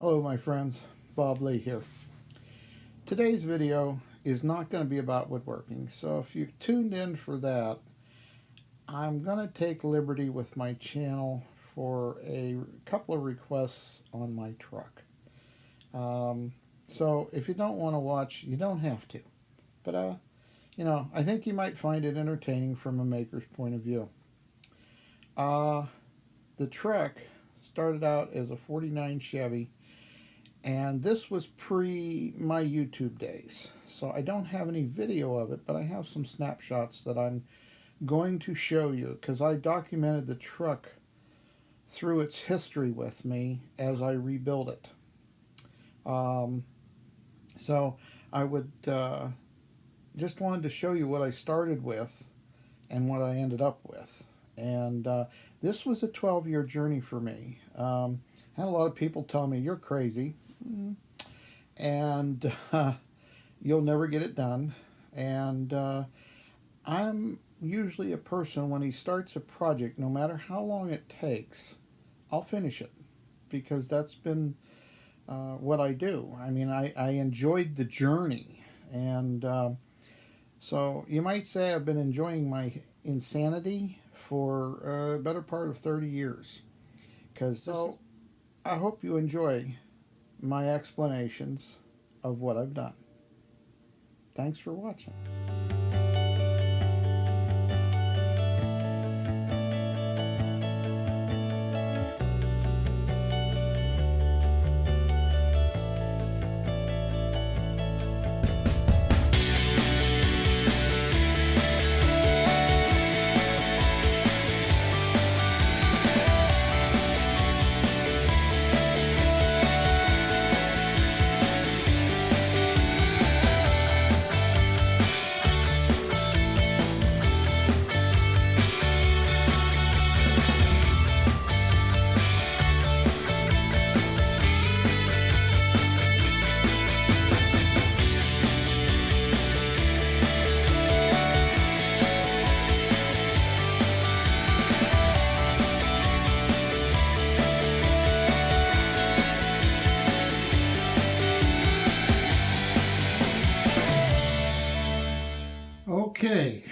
Hello my friends, Bob Lee here. Today's video is not going to be about woodworking, so if you've tuned in for that, I'm going to take liberty with my channel for a couple of requests on my truck. So if you don't want to watch, you don't have to. But, I think you might find it entertaining from a maker's point of view. The truck started out as a 49 Chevy. And this was pre my YouTube days, so I don't have any video of it, but I have some snapshots that I'm going to show you because I documented the truck through its history with me as I rebuilt it. So I would just wanted to show you what I started with and what I ended up with. And this was a 12-year journey for me. I had a lot of people tell me, "You're crazy. And you'll never get it done." And I'm usually a person, when he starts a project, no matter how long it takes, I'll finish it, because that's been what I do. I mean, I enjoyed the journey, and so you might say I've been enjoying my insanity for a better part of 30 years, because I hope you enjoy my explanations of what I've done. Thanks for watching. Okay,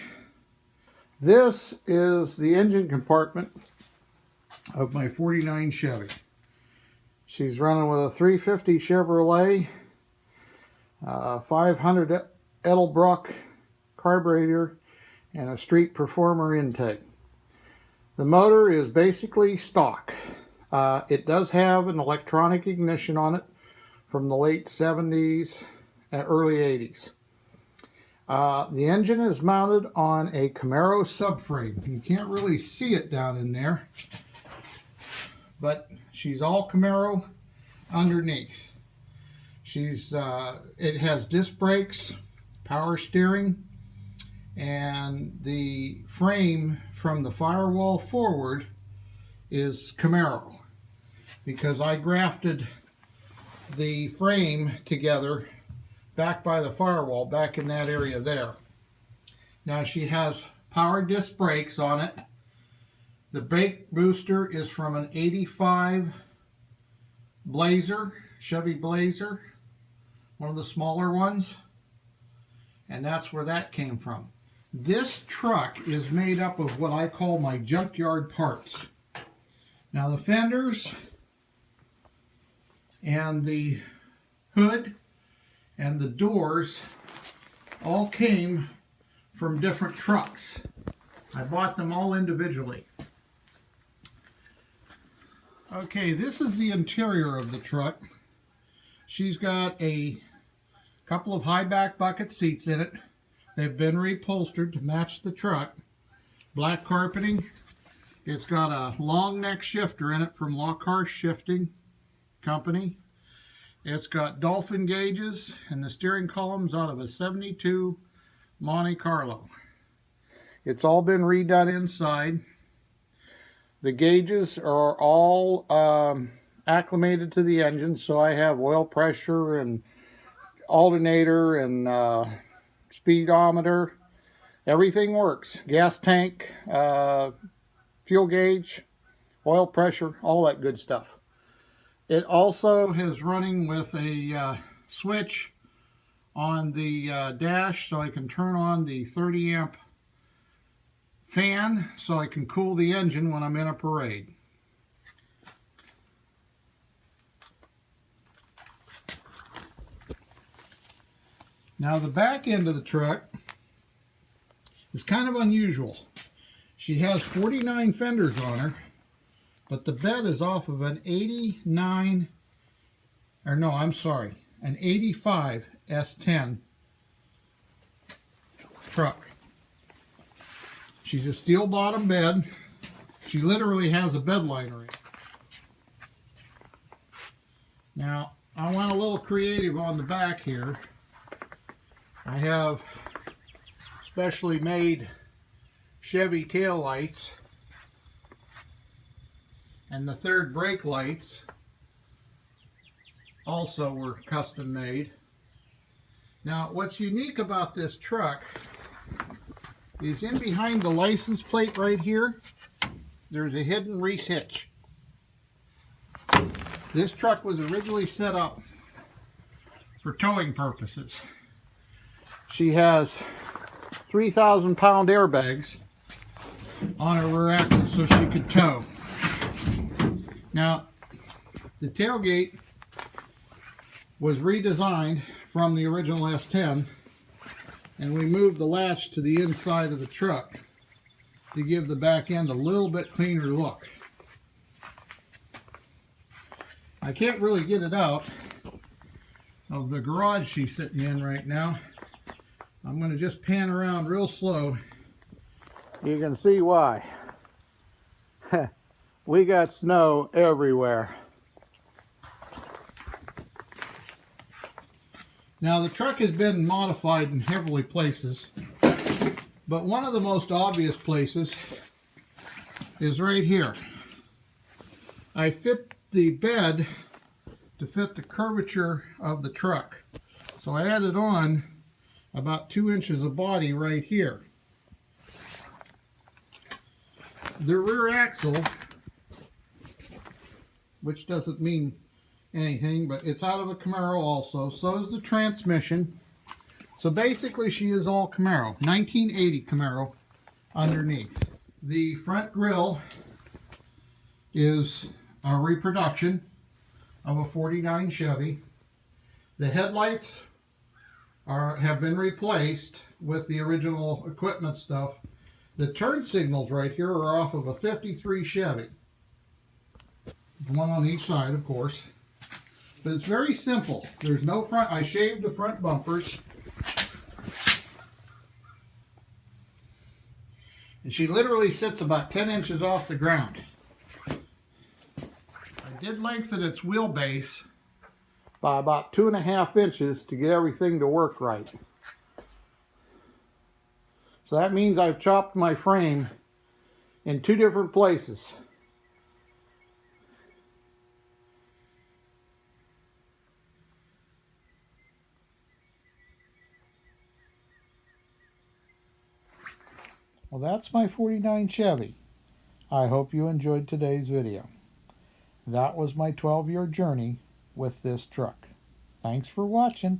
this is the engine compartment of my 49 Chevy. She's running with a 350 Chevrolet, 500 Edelbrock carburetor, and a Street Performer intake. The motor is basically stock. It does have an electronic ignition on it from the late 70s and early 80s. The engine is mounted on a Camaro subframe. You can't really see it down in there, but she's all Camaro underneath. It has disc brakes, power steering, and the frame from the firewall forward is Camaro, because I grafted the frame together back by the firewall, back in that area there. Now she has power disc brakes on it. The brake booster is from an 85 Blazer, Chevy Blazer, one of the smaller ones, and that's where that came from. This truck is made up of what I call my junkyard parts. Now the fenders and the hood and the doors all came from different trucks. I bought them all individually. Okay, this is the interior of the truck. She's got a couple of high back bucket seats in it. They've been reupholstered to match the truck. Black carpeting. It's got a long neck shifter in it from Lockhart Shifting Company. It's got dolphin gauges, and the steering column's out of a 72 Monte Carlo. It's all been redone inside. The gauges are all acclimated to the engine, so I have oil pressure and alternator and speedometer. Everything works. Gas tank, fuel gauge, oil pressure, all that good stuff. It also is running with a switch on the dash, so I can turn on the 30 amp fan so I can cool the engine when I'm in a parade. Now the back end of the truck is kind of unusual. She has 49 fenders on her, but the bed is off of an 85 S10 truck. She's a steel bottom bed. She literally has a bed liner in. Now, I went a little creative on the back here. I have specially made Chevy tail lights, and the third brake lights also were custom made. Now, what's unique about this truck is in behind the license plate right here, there's a hidden Reese hitch. This truck was originally set up for towing purposes. She has 3,000 pound airbags on her rear axle so she could tow. Now, the tailgate was redesigned from the original S10, and we moved the latch to the inside of the truck to give the back end a little bit cleaner look. I can't really get it out of the garage she's sitting in right now. I'm going to just pan around real slow. You can see why. We got snow everywhere. Now the truck has been modified in several places, but one of the most obvious places is right here. I fit the bed to fit the curvature of the truck. So I added on about 2 inches of body right here. The rear axle, which doesn't mean anything, but it's out of a Camaro also. So is the transmission. So basically she is all Camaro. 1980 Camaro underneath. The front grille is a reproduction of a 49 Chevy. The headlights have been replaced with the original equipment stuff. The turn signals right here are off of a 53 Chevy. One on each side, of course. But it's very simple. There's no front. I shaved the front bumpers. And she literally sits about 10 inches off the ground. I did lengthen its wheelbase by about 2.5 inches to get everything to work right. So that means I've chopped my frame in 2 different places. Well, that's my 49 Chevy. I hope you enjoyed today's video. That was my 12-year journey with this truck. Thanks for watching.